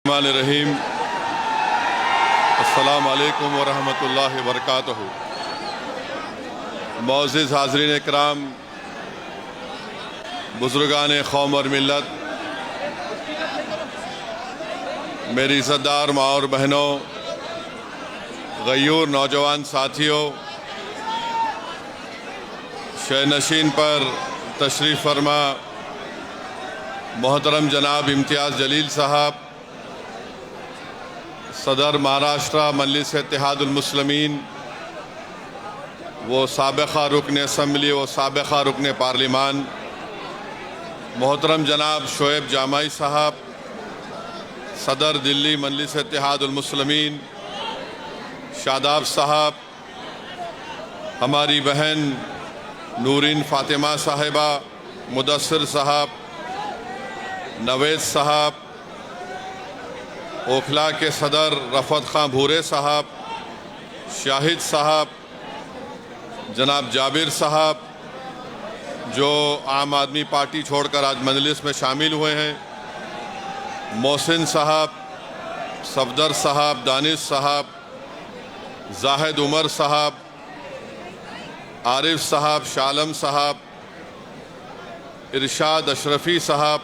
रहीम। अस्सलाम वालेकुम वरहमतुल्लाहि वबरकातुहू। मोअज़्ज़िज़ हाज़रीन इकराम, बुज़ुर्गान क़ौम और मिल्लत, मेरी इज़्ज़तदार माँ और बहनों, गयूर नौजवान साथियों, शहनशीन पर तशरीफ़ फरमा मोहतरम जनाब इम्तियाज़ जलील साहब, सदर महाराष्ट्र मजलिस इत्तेहादुल मुस्लिमीन, वो साबिक़ा रुकन असम्बली, वो साबिक़ा रुकन पार्लिमान मोहतरम जनाब शोएब जामाई साहब, सदर दिल्ली मजलिस इत्तेहादुल मुस्लिमीन शादाब साहब, हमारी बहन नूरीन फ़ातिमा साहिबा, मुदस्सिर साहब, नवेद साहब, ओखला के सदर रफ़त खां भूरे साहब, शाहिद साहब, जनाब जाबिर साहब जो आम आदमी पार्टी छोड़कर आज मजलिस में शामिल हुए हैं, मोहसिन साहब, सफदर साहब, दानिश साहब, जाहिद उमर साहब, आरिफ साहब, शालम साहब, इरशाद अशरफी साहब,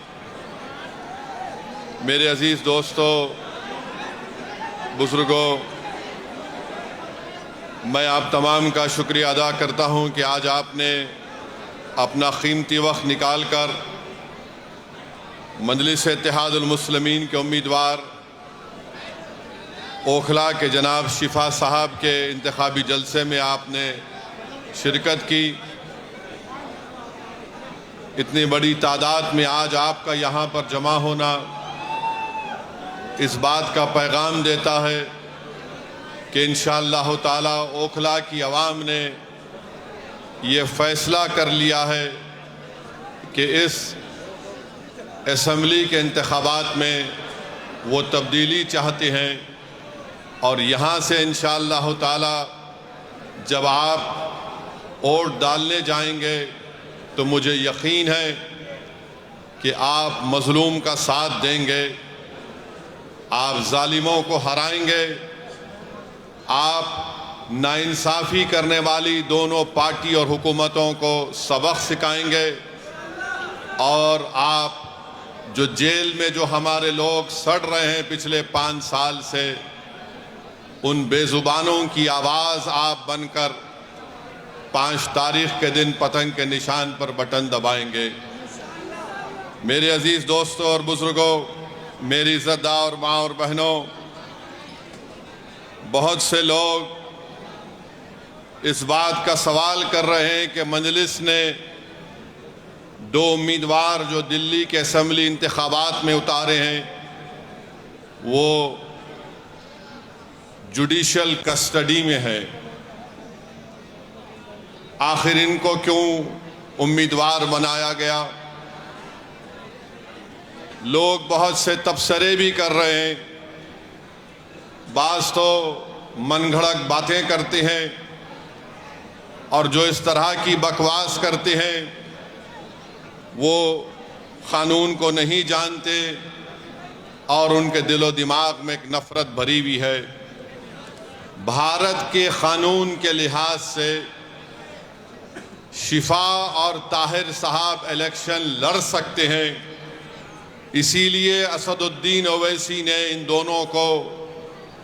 मेरे अज़ीज़ दोस्तों, बुज़ुर्गों, मैं आप तमाम का शुक्रिया अदा करता हूं कि आज आपने अपना कीमती वक्त निकाल कर मजलिस इत्तेहादुल मुस्लिमीन के उम्मीदवार ओखला के जनाब शिफा साहब के इंतखाबी जलसे में आपने शिरकत की। इतनी बड़ी तादाद में आज आपका यहाँ पर जमा होना इस बात का पैगाम देता है कि इंशाअल्लाह ताला ओखला की आवाम ने ये फ़ैसला कर लिया है कि इस असम्बली के इंतखाबात में वो तब्दीली चाहते हैं, और यहाँ से इंशाअल्लाह ताला जब आप वोट डालने जाएंगे तो मुझे यकीन है कि आप मज़लूम का साथ देंगे, आप जालिमों को हराएंगे, आप नाइंसाफ़ी करने वाली दोनों पार्टी और हुकूमतों को सबक सिखाएंगे, और आप जो जेल में जो हमारे लोग सड़ रहे हैं पिछले 5 साल से, उन बेज़ुबानों की आवाज़ आप बनकर 5 तारीख़ के दिन पतंग के निशान पर बटन दबाएंगे। मेरे अज़ीज़ दोस्तों और बुज़ुर्गों, मेरी इज़्ज़तदार माँ और बहनों, बहुत से लोग इस बात का सवाल कर रहे हैं कि मजलिस ने 2 उम्मीदवार जो दिल्ली के असम्बली इंतखाबात में उतारे हैं वो जुडिशल कस्टडी में है, आखिर इनको क्यों उम्मीदवार बनाया गया। लोग बहुत से तबसरे भी कर रहे हैं, बाज़ तो मनगढ़ंत बातें करते हैं और जो इस तरह की बकवास करते हैं वो क़ानून को नहीं जानते और उनके दिलो दिमाग में एक नफ़रत भरी हुई है। भारत के क़ानून के लिहाज से शिफा और ताहिर साहब इलेक्शन लड़ सकते हैं, इसीलिए असदुद्दीन ओवैसी ने इन दोनों को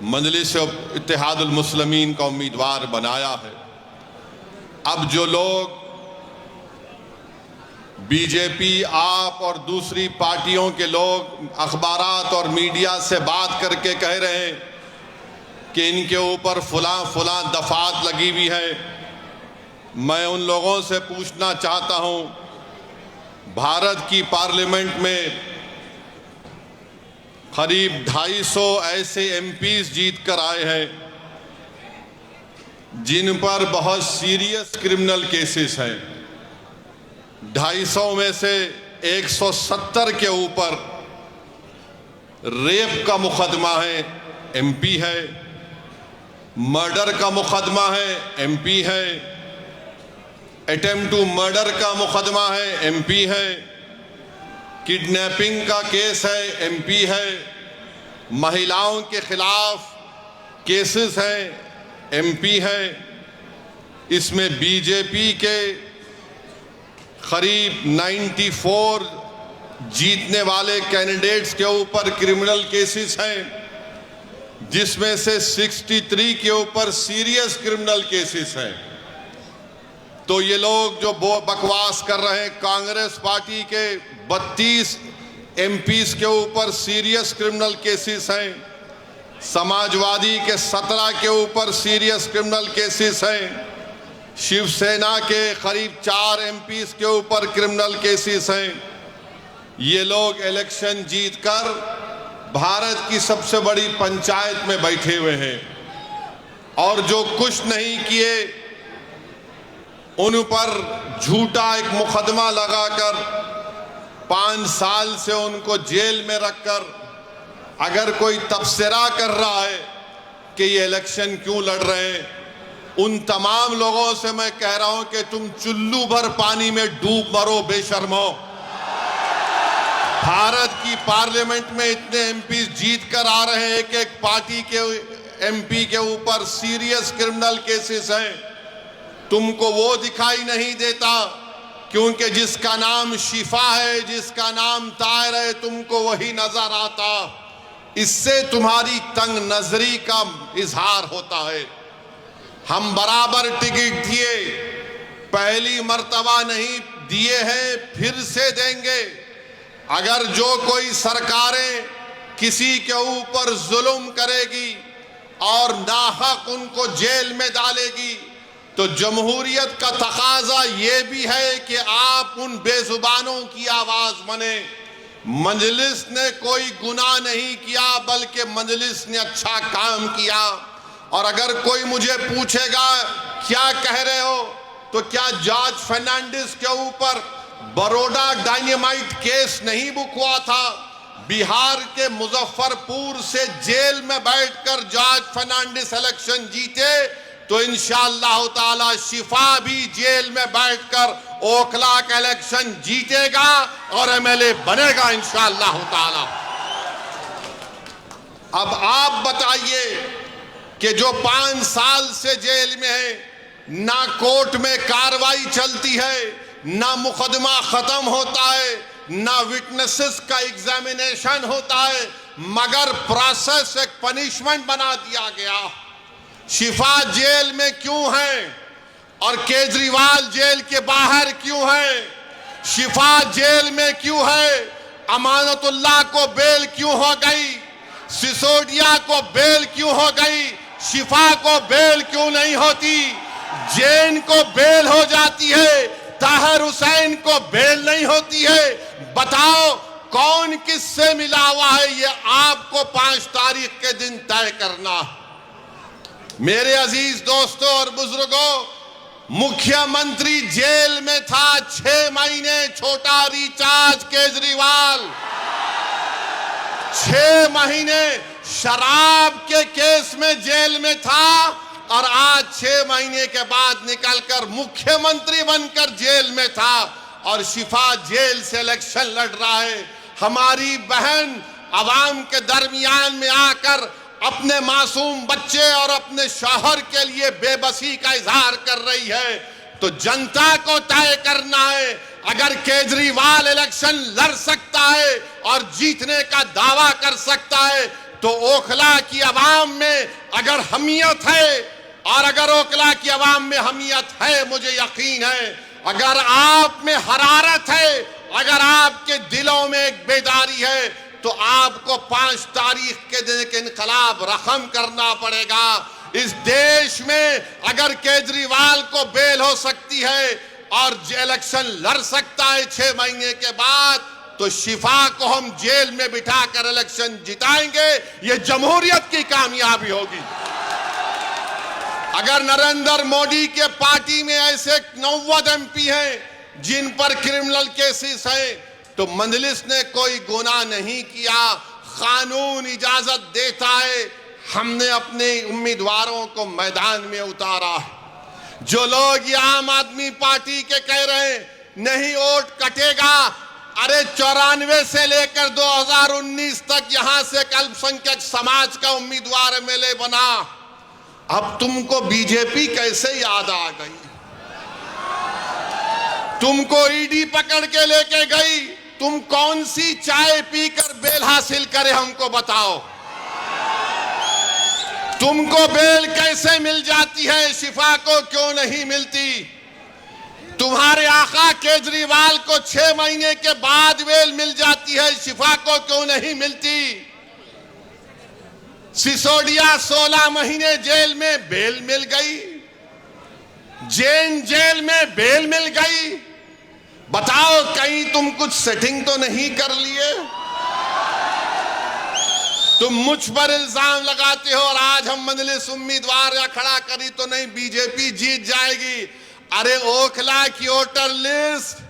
मजलिस इत्तेहादुल मुस्लिमीन का उम्मीदवार बनाया है। अब जो लोग बीजेपी, आप और दूसरी पार्टियों के लोग अखबारात और मीडिया से बात करके कह रहे हैं कि इनके ऊपर फलां दफात लगी हुई है, मैं उन लोगों से पूछना चाहता हूं, भारत की पार्लियामेंट में करीब 250 ऐसे एमपीज जीत कर आए हैं जिन पर बहुत सीरियस क्रिमिनल केसेस हैं। 250 में से 170 के ऊपर रेप का मुकदमा है, एमपी है, मर्डर का मुकदमा है, एमपी है, अटेम्प्ट टू मर्डर का मुकदमा है, एमपी है, किडनैपिंग का केस है, एमपी है, महिलाओं के खिलाफ केसेस हैं, एमपी हैं। इसमें बीजेपी के करीब 94 जीतने वाले कैंडिडेट्स के ऊपर क्रिमिनल केसेस हैं, जिसमें से 63 के ऊपर सीरियस क्रिमिनल केसेस हैं। तो ये लोग जो बकवास कर रहे हैं, कांग्रेस पार्टी के 32 एमपीज के ऊपर सीरियस क्रिमिनल केसेस हैं, समाजवादी के 17 के ऊपर सीरियस क्रिमिनल केसेस हैं, शिवसेना के करीब 4 एमपीज के ऊपर क्रिमिनल केसेस हैं। ये लोग इलेक्शन जीतकर भारत की सबसे बड़ी पंचायत में बैठे हुए हैं और जो कुछ नहीं किए उन पर झूठा एक मुकदमा लगाकर 5 साल से उनको जेल में रखकर अगर कोई तबसरा कर रहा है कि ये इलेक्शन क्यों लड़ रहे हैं, उन तमाम लोगों से मैं कह रहा हूं कि तुम चुल्लू भर पानी में डूब मरो बेशर्मो। भारत की पार्लियामेंट में इतने एमपी जीत कर आ रहे हैं कि एक पार्टी के एमपी के ऊपर सीरियस क्रिमिनल केसेस हैं। तुमको वो दिखाई नहीं देता क्योंकि जिसका नाम शिफा है, जिसका नाम ताहिर है, तुमको वही नजर आता। इससे तुम्हारी तंग नजरी का इजहार होता है। हम बराबर टिकट दिए, पहली मर्तबा नहीं दिए हैं, फिर से देंगे। अगर जो कोई सरकारें किसी के ऊपर जुल्म करेगी और नाहक उनको जेल में डालेगी, तो जमहूरियत का तकाजा ये भी है कि आप उन बेजुबानों की आवाज बने। मजलिस ने कोई गुनाह नहीं किया, बल्कि मजलिस ने अच्छा काम किया। और अगर कोई मुझे पूछेगा क्या कह रहे हो, तो क्या जॉर्ज फर्नांडिस के ऊपर बड़ौदा डायनेमाइट केस नहीं बुक हुआ था? बिहार के मुजफ्फरपुर से जेल में बैठकर जॉर्ज फर्नांडिस इलेक्शन जीते, तो इंशाअल्लाह ताला शिफा भी जेल में बैठकर ओखला का इलेक्शन जीतेगा और एमएलए बनेगा इंशाअल्लाह ताला। अब आप बताइए कि जो 5 साल से जेल में है, ना कोर्ट में कार्रवाई चलती है, ना मुकदमा खत्म होता है, ना विटनेसेस का एग्जामिनेशन होता है, मगर प्रोसेस एक पनिशमेंट बना दिया गया। शिफा जेल में क्यों है और केजरीवाल जेल के बाहर क्यों है? शिफा जेल में क्यों है? अमानतुल्लाह को बेल क्यों हो गई? सिसोदिया को बेल क्यों हो गई? शिफा को बेल क्यों नहीं होती? जैन को बेल हो जाती है, ताहिर हुसैन को बेल नहीं होती है। बताओ कौन किससे मिला हुआ है? ये आपको 5 तारीख के दिन तय करना। मेरे अजीज दोस्तों और बुजुर्गों, मुख्यमंत्री जेल में था 6 महीने, छोटा रिचार्ज केजरीवाल 6 महीने शराब के केस में जेल में था और आज 6 महीने के बाद निकलकर मुख्यमंत्री बनकर जेल में था और शिफा जेल से इलेक्शन लड़ रहा है। हमारी बहन अवाम के दरमियान में आकर अपने मासूम बच्चे और अपने शौहर के लिए बेबसी का इजहार कर रही है। तो जनता को तय करना है, अगर केजरीवाल इलेक्शन लड़ सकता है और जीतने का दावा कर सकता है, तो ओखला की आवाम में अगर हमीयत है, और अगर ओखला की आवाम में हमीयत है, मुझे यकीन है, अगर आप में हरारत है, अगर आपके दिलों में एक बेदारी है, तो आपको 5 तारीख के दिन एक इनकलाब रकम करना पड़ेगा। इस देश में अगर केजरीवाल को बेल हो सकती है और इलेक्शन लड़ सकता है 6 महीने के बाद, तो शिफा को हम जेल में बिठाकर इलेक्शन जिताएंगे। ये जमहूरियत की कामयाबी होगी। अगर नरेंद्र मोदी के पार्टी में ऐसे 90 एमपी हैं जिन पर क्रिमिनल केसेस हैं, तो मजलिस ने कोई गुनाह नहीं किया, कानून इजाजत देता है। हमने अपने उम्मीदवारों को मैदान में उतारा। जो लोग ये आम आदमी पार्टी के कह रहे हैं नहीं वोट कटेगा, अरे 94 से लेकर 2019 तक यहां से अल्पसंख्यक समाज का उम्मीदवार एमएलए बना। अब तुमको बीजेपी कैसे याद आ गई? तुमको ईडी पकड़ के लेके गई। तुम कौन सी चाय पीकर बेल हासिल करे हमको बताओ। तुमको बेल कैसे मिल जाती है, शिफा को क्यों नहीं मिलती? तुम्हारे आका केजरीवाल को 6 महीने के बाद बेल मिल जाती है, शिफा को क्यों नहीं मिलती? सिसोदिया 16 महीने जेल में बेल मिल गई, जैन जेल में बेल मिल गई। बताओ कहीं तुम कुछ सेटिंग तो नहीं कर लिए? तुम मुझ पर इल्जाम लगाते हो और आज हम मजलिस उम्मीदवार या खड़ा करी तो नहीं बीजेपी जीत जाएगी। अरे ओखला की वोटर लिस्ट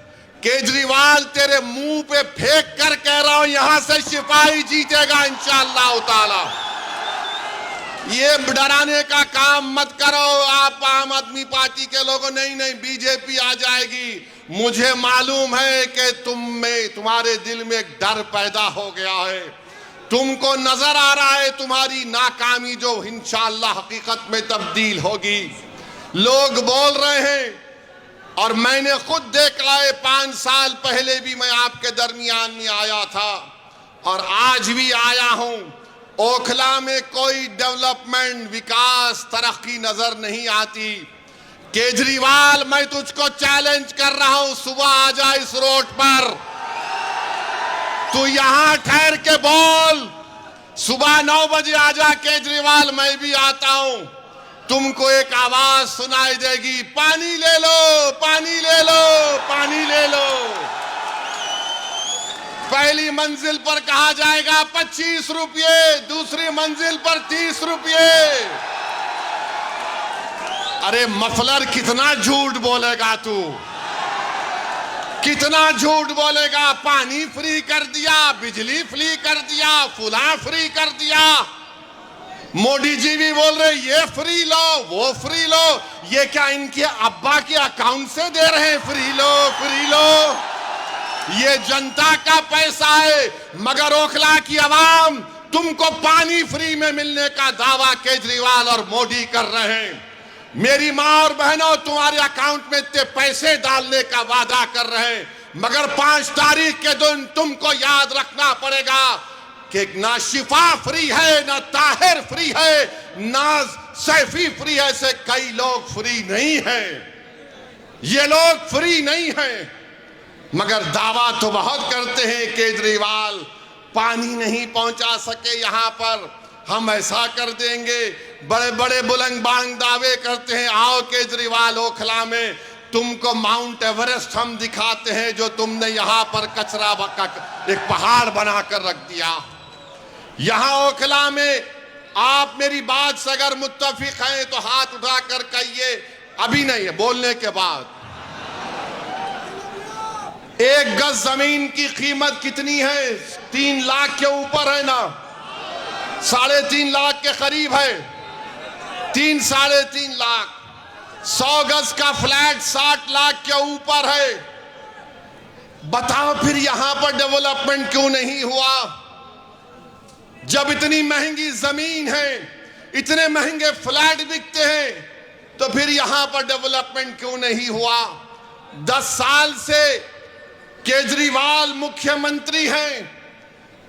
केजरीवाल तेरे मुंह पे फेंक कर कह रहा हूं, यहां से सिपाही जीतेगा इंशाअल्लाह ताला। ये डराने का काम मत करो आप आम आदमी पार्टी के लोगों। नहीं बीजेपी आ जाएगी। मुझे मालूम है कि तुम्हारे दिल में एक डर पैदा हो गया है। तुमको नजर आ रहा है तुम्हारी नाकामी जो इंशाअल्लाह हकीकत में तब्दील होगी। लोग बोल रहे हैं और मैंने खुद देखा है, 5 साल पहले भी मैं आपके दरमियान में आया था और आज भी आया हूं। ओखला में कोई डेवलपमेंट, विकास, तरक्की नजर नहीं आती। केजरीवाल, मैं तुझको चैलेंज कर रहा हूं, सुबह आ जा इस रोड पर, तू यहां ठहर के बोल। सुबह 9 बजे आ जा केजरीवाल, मैं भी आता हूं। तुमको एक आवाज सुनाई देगी, पानी ले लो, पानी ले लो, पानी ले लो। पहली मंजिल पर कहा जाएगा 25 रुपये, दूसरी मंजिल पर 30 रुपये। अरे मफलर, कितना झूठ बोलेगा तू, कितना झूठ बोलेगा? पानी फ्री कर दिया, बिजली फ्री कर दिया, फुला फ्री कर दिया। मोदी जी भी बोल रहे ये फ्री लो, वो फ्री लो। ये क्या इनके अब्बा के अकाउंट से दे रहे हैं? फ्री लो, फ्री लो। ये जनता का पैसा है। मगर ओखला की आवाम, तुमको पानी फ्री में मिलने का दावा केजरीवाल और मोदी कर रहे हैं। मेरी माँ और बहनों, तुम्हारे अकाउंट में इतने पैसे डालने का वादा कर रहे हैं, मगर 5 तारीख के दिन तुमको याद रखना पड़ेगा कि ना शिफा फ्री है, ना ताहिर फ्री है, ना सैफी फ्री है। ऐसे कई लोग फ्री नहीं हैं। ये लोग फ्री नहीं हैं, मगर दावा तो बहुत करते हैं। केजरीवाल पानी नहीं पहुंचा सके यहां पर, हम ऐसा कर देंगे। बड़े बड़े बुलंद बांग दावे करते हैं। आओ केजरीवाल, ओखला में तुमको माउंट एवरेस्ट हम दिखाते हैं, जो तुमने यहां पर कचरा एक पहाड़ बनाकर रख दिया। यहां ओखला में आप मेरी बात से अगर मुत्तफिक हैं तो हाथ उठाकर कहिए। अभी नहीं है, बोलने के बाद। 1 गज जमीन की कीमत कितनी है? 3 लाख के ऊपर है ना, 3.5 लाख के करीब है। 3 साढ़े 3 लाख। 100 गज का फ्लैट 60 लाख के ऊपर है। बताओ फिर यहां पर डेवलपमेंट क्यों नहीं हुआ? जब इतनी महंगी जमीन है, इतने महंगे फ्लैट बिकते हैं, तो फिर यहां पर डेवलपमेंट क्यों नहीं हुआ? 10 साल से केजरीवाल मुख्यमंत्री हैं,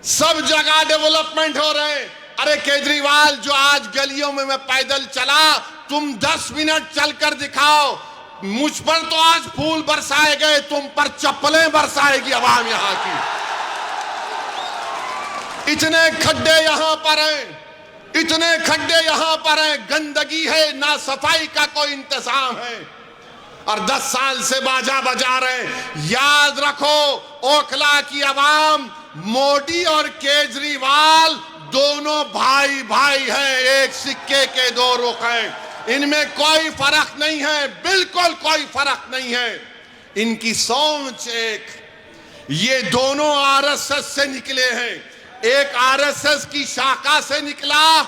सब जगह डेवलपमेंट हो रहे हैं। अरे केजरीवाल, जो आज गलियों में मैं पैदल चला, तुम 10 मिनट चलकर दिखाओ। मुझ पर तो आज फूल बरसाए गए, तुम पर चप्पलें बरसाएगी आवाम यहां की। इतने खड्डे यहां पर हैं, इतने खड्डे यहां पर हैं, गंदगी है, ना सफाई का कोई इंतजाम है, और 10 साल से बाजा बजा रहे। याद रखो, ओखला की आवाम, मोदी और केजरीवाल दोनों भाई भाई हैं, एक सिक्के के 2 रुख हैं। इनमें कोई फर्क नहीं है, बिल्कुल कोई फर्क नहीं है। इनकी सोच एक। ये दोनों आरएसएस से निकले हैं। एक आरएसएस की शाखा से निकला,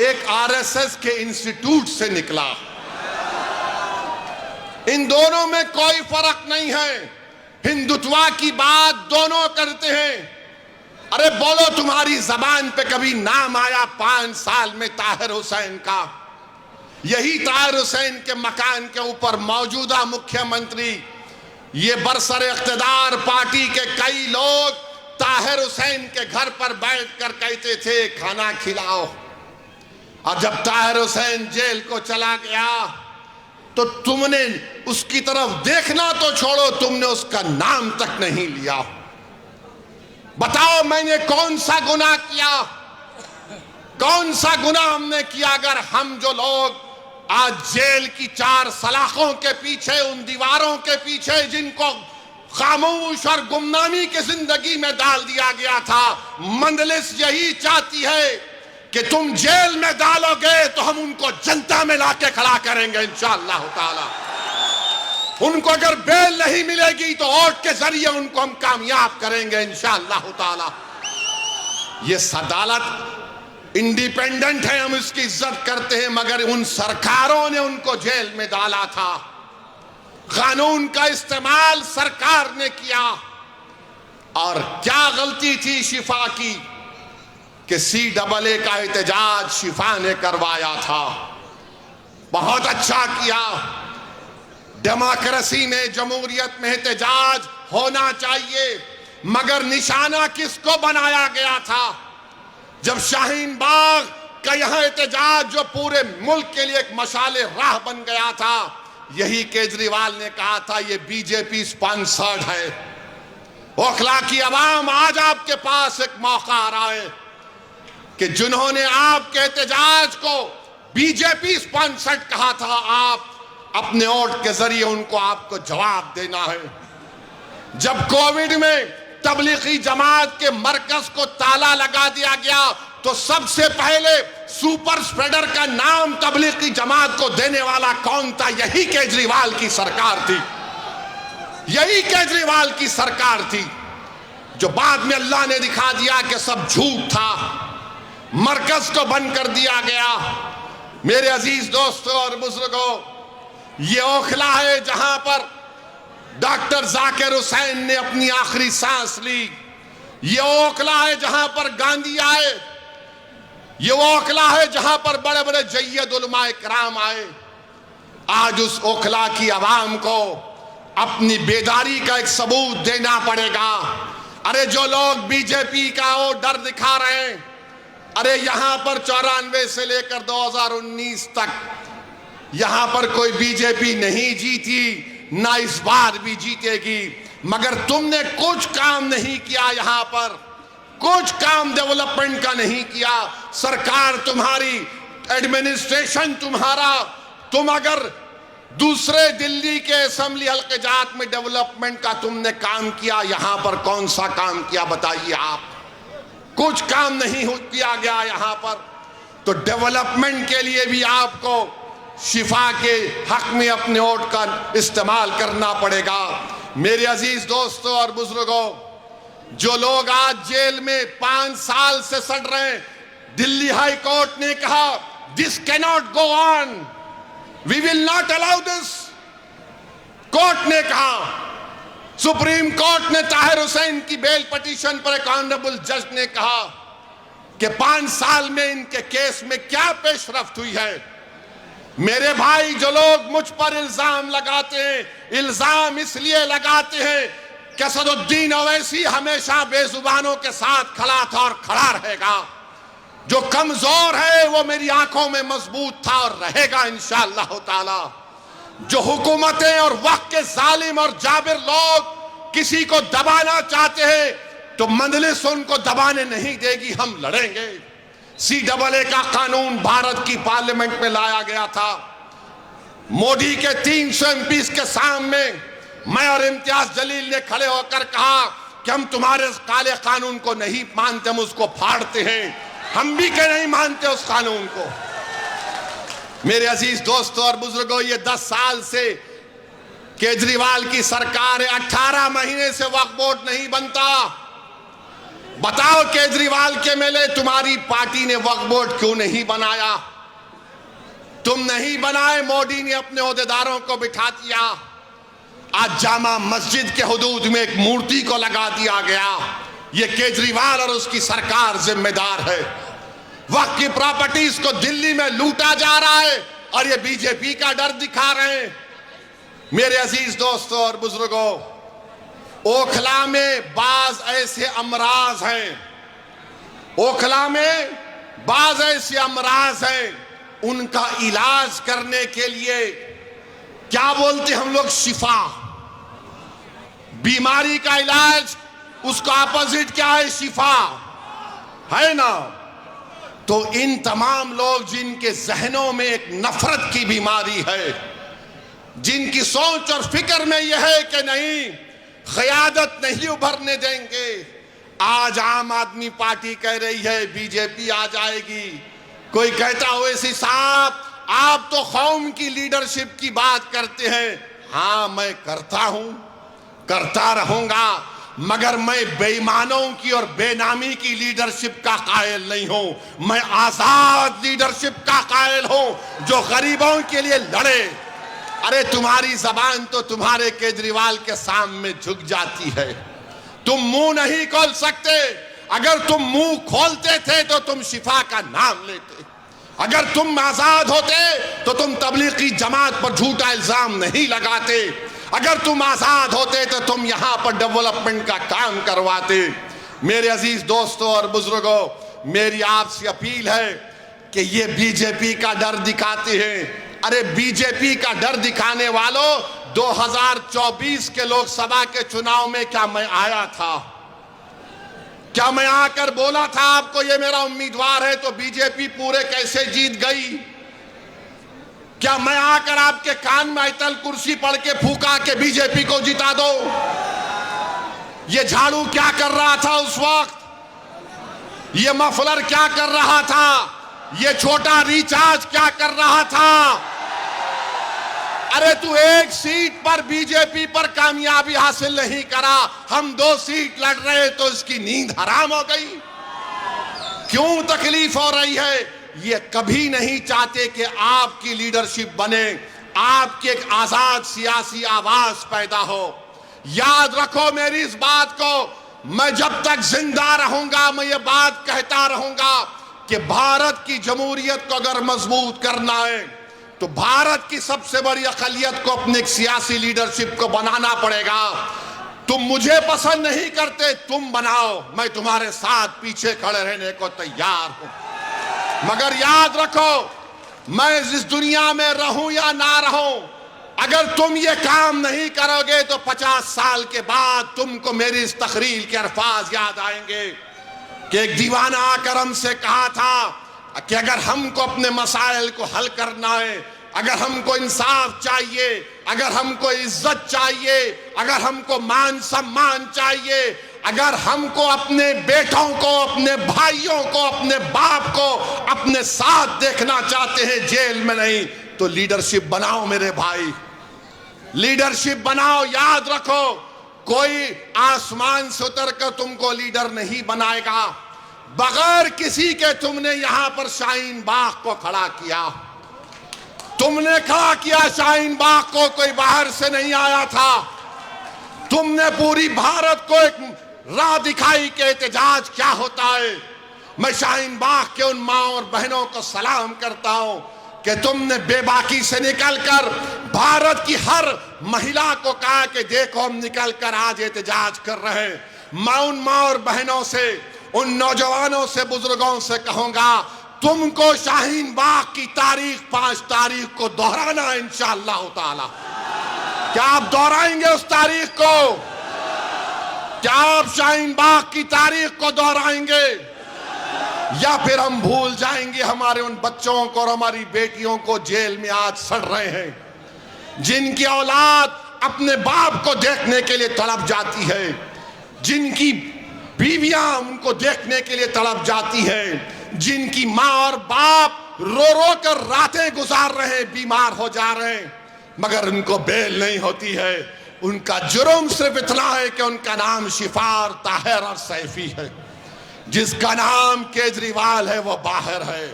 एक आरएसएस के इंस्टीट्यूट से निकला। इन दोनों में कोई फर्क नहीं है। हिंदुत्वा की बात दोनों करते हैं। अरे बोलो, तुम्हारी जबान पे कभी नाम आया 5 साल में ताहिर हुसैन का? यही ताहिर हुसैन के मकान के ऊपर मौजूदा मुख्यमंत्री, ये बरसर इख्तिदार पार्टी के कई लोग ताहिर हुसैन के घर पर बैठकर कहते थे खाना खिलाओ। और जब ताहिर हुसैन जेल को चला गया तो तुमने उसकी तरफ देखना तो छोड़ो, तुमने उसका नाम तक नहीं लिया। बताओ मैंने कौन सा गुनाह किया? कौन सा गुनाह हमने किया? अगर हम जो लोग आज जेल की 4 सलाखों के पीछे, उन दीवारों के पीछे जिनको खामोश और गुमनामी की जिंदगी में डाल दिया गया था, मंदलिस यही चाहती है कि तुम जेल में डालोगे तो हम उनको जनता में लाके खड़ा करेंगे इंशाअल्लाह ताला। उनको अगर बेल नहीं मिलेगी तो वोट के जरिए उनको हम कामयाब करेंगे इंशाअल्लाह ताला। ये अदालत इंडिपेंडेंट है, हम इसकी इज्जत करते हैं, मगर उन सरकारों ने उनको जेल में डाला था। कानून का इस्तेमाल सरकार ने किया। और क्या गलती थी शिफा की कि CAA का एहतजाज शिफा ने करवाया था। बहुत अच्छा किया। डेमोक्रेसी में, जमहूरियत में एहतजाज होना चाहिए, मगर निशाना किसको बनाया गया था? जब शाहीन बाग का यहां एहतजाज जो पूरे मुल्क के लिए एक मशाले राह बन गया था, यही केजरीवाल ने कहा था ये बीजेपी स्पॉन्सर्ड है। ओखला की आवाम, आज आपके पास एक मौका आ रहा है कि जिन्होंने आपके एहतजाज को बीजेपी स्पॉन्सर्ड कहा था, आप अपने वोट के जरिए उनको आपको जवाब देना है। जब कोविड में तबलीगी जमात के मरकज को ताला लगा दिया गया तो सबसे पहले सुपर स्प्रेडर का नाम तबलीगी जमात को देने वाला कौन था? यही केजरीवाल की सरकार थी। यही केजरीवाल की सरकार थी, जो बाद में अल्लाह ने दिखा दिया कि सब झूठ था, मरकज को बंद कर दिया गया। मेरे अजीज दोस्तों और बुजुर्गों, ये ओखला है जहां पर डॉक्टर जाकिर हुसैन ने अपनी आखिरी सांस ली। ये ओखला है जहां पर गांधी आए। ये वो ओखला है जहां पर बड़े बड़े जय्यद उलमाए कराम आए। आज उस ओखला की आवाम को अपनी बेदारी का एक सबूत देना पड़ेगा। अरे जो लोग बीजेपी का वो डर दिखा रहे हैं, अरे यहां पर 94 से लेकर 2019 तक यहां पर कोई बीजेपी नहीं जीती, ना इस बार भी जीतेगी, मगर तुमने कुछ काम नहीं किया। यहां पर कुछ काम डेवलपमेंट का नहीं किया। सरकार तुम्हारी, एडमिनिस्ट्रेशन तुम्हारा, तुम अगर दूसरे दिल्ली के असेंबली हल्के जात में डेवलपमेंट का तुमने काम किया, यहां पर कौन सा काम किया बताइए आप? कुछ काम नहीं किया गया यहां पर। तो डेवलपमेंट के लिए भी आपको शिफा के हक में अपने वोट का इस्तेमाल करना पड़ेगा। मेरे अजीज दोस्तों और बुजुर्गों, जो लोग आज जेल में 5 साल से सड़ रहे हैं, दिल्ली हाई कोर्ट ने कहा this cannot go on, we will not allow this. Court ने कहा, सुप्रीम कोर्ट ने ताहिर हुसैन की बेल पिटीशन पर एक ऑनरेबल जज ने कहा कि 5 साल में इनके केस में क्या पेशरफ्त हुई है। मेरे भाई, जो लोग मुझ पर इल्जाम लगाते हैं, इल्जाम इसलिए लगाते हैं कि असदुद्दीन ओवैसी हमेशा बेजुबानों के साथ खड़ा था और खड़ा रहेगा। जो कमजोर है वो मेरी आंखों में मजबूत था और रहेगा इंशाअल्लाह ताला। जो हुकूमतें और वक्त के जालिम और जाबिर लोग किसी को दबाना चाहते हैं तो मंजलिस उनको दबाने नहीं देगी, हम लड़ेंगे। CAA का कानून भारत की पार्लियामेंट में लाया गया था। मोदी के 300 MPs के सामने मैं और इम्तियाज जलील ने खड़े होकर कहा कि हम तुम्हारे काले कानून को नहीं मानते, हम उसको फाड़ते हैं। हम भी के नहीं मानते उस कानून को। मेरे अजीज दोस्तों और बुजुर्गों, ये 10 साल से केजरीवाल की सरकार है, 18 महीने से वक्फ बोर्ड नहीं बनता। बताओ केजरीवाल के मेले तुम्हारी पार्टी ने वक्फ बोर्ड क्यों नहीं बनाया? तुम नहीं बनाए, मोदी ने अपने ओहदेदारों को बिठा दिया। आज जामा मस्जिद के हुदूद में एक मूर्ति को लगा दिया गया। ये केजरीवाल और उसकी सरकार जिम्मेदार है। वक्त की प्रॉपर्टीज को दिल्ली में लूटा जा रहा है और ये बीजेपी का डर दिखा रहे हैं। मेरे अजीज दोस्तों और बुजुर्गों, ओखला में बाज ऐसे अमराज हैं, ओखला में बाज ऐसे अमराज हैं, उनका इलाज करने के लिए क्या बोलते हम लोग, शिफा। बीमारी का इलाज, उसका अपोजिट क्या है, शिफा है ना। तो इन तमाम लोग जिनके जहनों में एक नफरत की बीमारी है, जिनकी सोच और फिक्र में यह है कि नहीं, क़यादत नहीं उभरने देंगे। आज आम आदमी पार्टी कह रही है बीजेपी आ जाएगी। कोई कहता ओवैसी साहब आप तो कौम की लीडरशिप की बात करते हैं। हाँ, मैं करता हूं, करता रहूंगा, मगर मैं बेईमानों की और बेनामी की लीडरशिप का कायल नहीं हूं। मैं आजाद लीडरशिप का कायल हूं जो गरीबों के लिए लड़े। अरे तुम्हारी जबान तो तुम्हारे केजरीवाल के सामने झुक जाती है, तुम मुंह नहीं खोल सकते। अगर तुम मुंह खोलते थे तो तुम शिफा का नाम लेते। अगर तुम आजाद होते तो तुम तबलीगी जमात पर झूठा इल्जाम नहीं लगाते। अगर तुम आजाद होते तो तुम यहां पर डेवलपमेंट का काम करवाते। मेरे अजीज दोस्तों और बुजुर्गों, मेरी आपसे अपील है कि ये बीजेपी का डर दिखाते हैं। अरे बीजेपी का डर दिखाने वालों, 2024 के लोकसभा के चुनाव में क्या मैं आया था? क्या मैं आकर बोला था आपको ये मेरा उम्मीदवार है तो बीजेपी पूरे कैसे जीत गई? क्या मैं आकर आपके कान में आयतल कुर्सी पढ़ के फूका के बीजेपी को जिता दो? ये झाड़ू क्या कर रहा था उस वक्त? ये मफलर क्या कर रहा था? ये छोटा रिचार्ज क्या कर रहा था? अरे तू एक सीट पर बीजेपी पर कामयाबी हासिल नहीं करा, हम 2 सीट लड़ रहे तो इसकी नींद हराम हो गई। क्यों तकलीफ हो रही है? ये कभी नहीं चाहते कि आपकी लीडरशिप बने, आपकी एक आजाद सियासी आवाज पैदा हो। याद रखो मेरी इस बात को, मैं जब तक जिंदा रहूंगा मैं ये बात कहता रहूंगा कि भारत की जमहूरियत को अगर मजबूत करना है तो भारत की सबसे बड़ी अक़लियत को अपने सियासी लीडरशिप को बनाना पड़ेगा। तुम मुझे पसंद नहीं करते, तुम बनाओ, मैं तुम्हारे साथ पीछे खड़े रहने को तैयार हूं। मगर याद रखो, मैं इस दुनिया में रहूं या ना रहूं, अगर तुम ये काम नहीं करोगे तो 50 साल के बाद तुमको मेरी इस तकरीर के अल्फाज याद आएंगे कि एक दीवाना आकर हमसे कहा था कि अगर हमको अपने मसाइल को हल करना है, अगर हमको इंसाफ चाहिए, अगर हमको इज्जत चाहिए, अगर हमको मान सम्मान चाहिए, अगर हमको अपने बेटों को, अपने भाइयों को, अपने बाप को अपने साथ देखना चाहते हैं, जेल में नहीं, तो लीडरशिप बनाओ मेरे भाई, लीडरशिप बनाओ। याद रखो, कोई आसमान से उतर कर तुमको लीडर नहीं बनाएगा। बगैर किसी के तुमने यहां पर शाहीन बाग को खड़ा किया, तुमने खड़ा किया शाहीन बाग को, कोई बाहर से नहीं आया था। तुमने पूरी भारत को एक राह दिखाई कि एहतजाज क्या होता है। मैं शाहीन बाग के उन माँ और बहनों को सलाम करता हूं कि तुमने बेबाकी से निकलकर भारत की हर महिला को कहा कि देखो हम निकलकर आज एहतजाज कर रहे हैं। मैं उन माँ और बहनों से, उन नौजवानों से, बुजुर्गों से कहूंगा, तुमको शाहीन बाग की तारीख 5 तारीख को दोहराना है इंशाअल्लाह ताला। क्या आप दोहराएंगे उस तारीख को? क्या आप शाहीन बाग की तारीख को दोहराएंगे, या फिर हम भूल जाएंगे हमारे उन बच्चों को और हमारी बेटियों को जेल में आज सड़ रहे हैं, जिनकी औलाद अपने बाप को देखने के लिए तड़प जाती है, जिनकी बीवियां उनको देखने के लिए तड़प जाती हैं, जिनकी माँ और बाप रो रो कर रातें गुजार रहे हैं, बीमार हो जा रहे हैं, मगर उनको बेल नहीं होती है। उनका जुर्म सिर्फ इतना है कि उनका नाम शिफार, ताहिर और सैफी है। जिसका नाम केजरीवाल है वो बाहर है।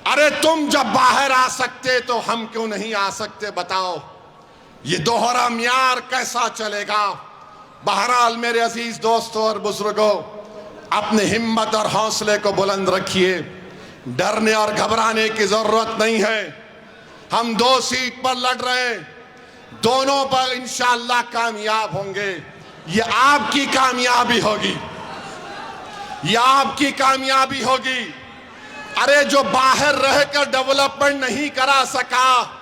अरे तुम जब बाहर आ सकते तो हम क्यों नहीं आ सकते बताओ? ये दोहरा म्यार कैसा चलेगा? बहरहाल मेरे अजीज दोस्तों और बुजुर्गों, अपनी हिम्मत और हौसले को बुलंद रखिए। डरने और घबराने की जरूरत नहीं है। हम 2 सीट पर लड़ रहे हैं, दोनों पर इंशाअल्लाह कामयाब होंगे। ये आपकी कामयाबी होगी, ये आपकी कामयाबी होगी। अरे जो बाहर रहकर डेवलपमेंट नहीं करा सका,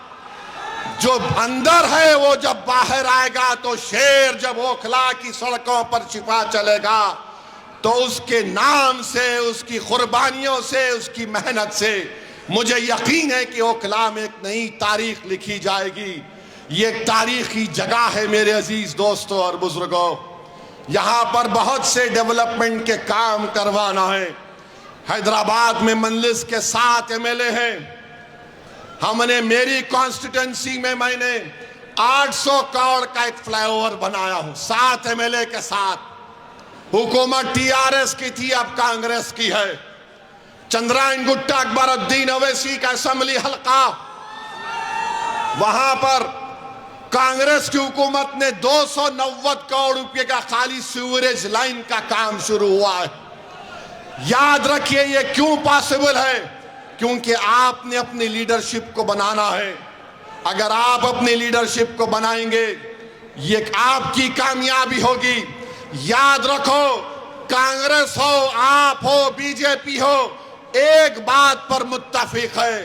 जो अंदर है वो जब बाहर आएगा तो शेर जब ओखला की सड़कों पर छिपा चलेगा तो उसके नाम से, उसकी कुर्बानियों से, उसकी मेहनत से मुझे यकीन है कि ओखला में एक नई तारीख लिखी जाएगी। ये एक तारीखी जगह है मेरे अजीज दोस्तों और बुजुर्गों। यहाँ पर बहुत से डेवलपमेंट के काम करवाना है। हैदराबाद में मंजलिस के 7 एमएलए हैं। हमने मेरी कॉन्स्टिट्यूंसी में मैंने 800 करोड़ का एक फ्लाईओवर बनाया हूं 7 एमएलए के साथ। हुकूमत टीआरएस की थी, अब कांग्रेस की है। चंद्रायन गुट्टा अकबरुद्दीन ओवैसी का असेंबली हल्का, वहां पर कांग्रेस की हुकूमत ने 290 करोड़ रुपए का खाली सीवरेज लाइन का काम शुरू हुआ है। याद रखिए ये क्यों पॉसिबल है? क्योंकि आपने अपनी लीडरशिप को बनाना है। अगर आप अपनी लीडरशिप को बनाएंगे, ये आपकी कामयाबी होगी। याद रखो, कांग्रेस हो, आप हो, बीजेपी हो, एक बात पर मुत्तफिक है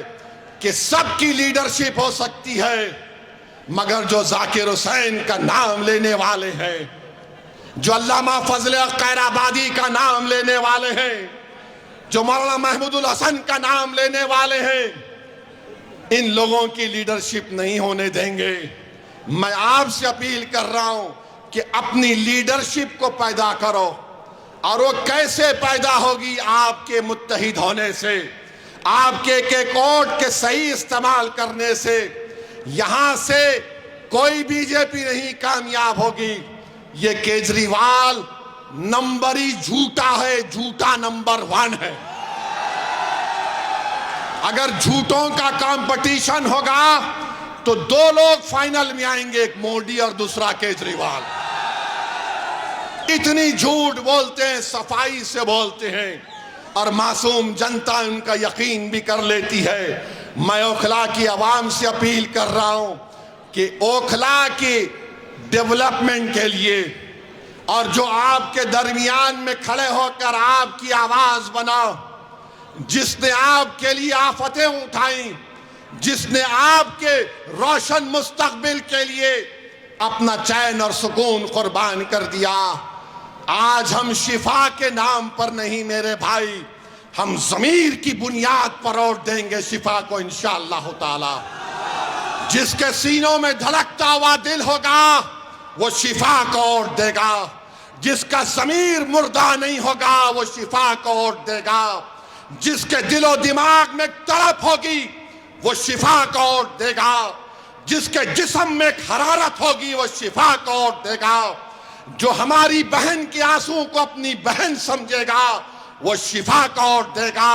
कि सबकी लीडरशिप हो सकती है, मगर जो जाकिर हुसैन का नाम लेने वाले हैं, जो अल्लामा फजल खैराबादी का नाम लेने वाले हैं, जो मौलाना महमूदुल हसन का नाम लेने वाले हैं, इन लोगों की लीडरशिप नहीं होने देंगे। मैं आपसे अपील कर रहा हूं कि अपनी लीडरशिप को पैदा करो, और वो कैसे पैदा होगी? आपके मुत्तहिद होने से, आपके एक वोट के सही इस्तेमाल करने से। यहां से कोई बीजेपी नहीं कामयाब होगी। ये केजरीवाल नंबरी झूठा है, झूठा नंबर 1 है। अगर झूठों का कंपटीशन होगा तो 2 लोग फाइनल में आएंगे, एक मोदी और दूसरा केजरीवाल। इतनी झूठ बोलते हैं, सफाई से बोलते हैं, और मासूम जनता उनका यकीन भी कर लेती है। मैं ओखला की आवाम से अपील कर रहा हूं कि ओखला की डेवलपमेंट के लिए, और जो आपके दरमियान में खड़े होकर आपकी आवाज बनाओ, जिसने आपके लिए आफतें उठाई, जिसने आपके रोशन मुस्तकबिल के लिए अपना चैन और सुकून कुर्बान कर दिया। आज हम शिफा के नाम पर नहीं मेरे भाई, हम ज़मीर की बुनियाद पर वोट देंगे शिफा को इंशाअल्लाह ताला। जिसके सीनों में धड़कता हुआ दिल होगा वो शिफा को वोट देगा। जिसका ज़मीर मुर्दा नहीं होगा वो शिफा को वोट देगा। जिसके दिलो दिमाग में तड़प होगी वो शिफा को वोट देगा। जिसके जिस्म में हरारत होगी वो शिफा को वोट देगा। जो हमारी बहन के आंसू को अपनी बहन समझेगा वो शिफा को वोट देगा।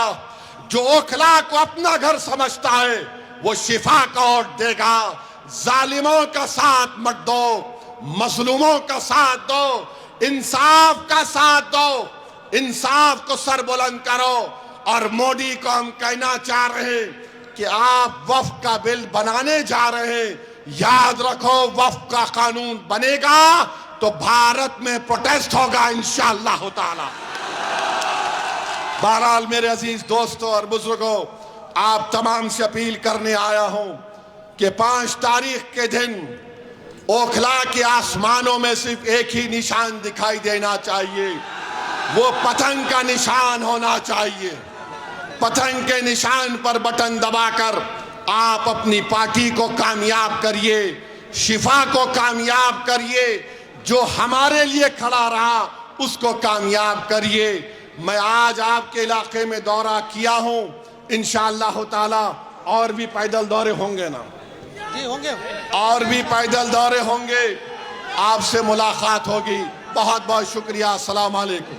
जो ओखला को अपना घर समझता है वो शिफा को वोट देगा। जालिमों का साथ मत दो, मजलूमों का साथ दो, इंसाफ का साथ दो, इंसाफ को सर बुलंद करो। और मोदी को हम कहना चाह रहे हैं कि आप वक्फ का बिल बनाने जा रहे हैं, याद रखो वक्फ का कानून बनेगा तो भारत में प्रोटेस्ट होगा इंशाअल्लाह ताला। बहरहाल मेरे अजीज दोस्तों और बुजुर्गों, आप तमाम से अपील करने आया हूं कि 5 तारीख के दिन ओखला के आसमानों में सिर्फ एक ही निशान दिखाई देना चाहिए, वो पतंग का निशान होना चाहिए। पतंग के निशान पर बटन दबाकर आप अपनी पार्टी को कामयाब करिए, शिफा को कामयाब करिए, जो हमारे लिए खड़ा रहा उसको कामयाब करिए। मैं आज आपके इलाके में दौरा किया हूं, इंशाअल्लाह ताला और भी पैदल दौरे होंगे ना जी, होंगे और भी पैदल दौरे होंगे, आपसे मुलाकात होगी। बहुत बहुत शुक्रिया। अस्सलाम वालेकुम।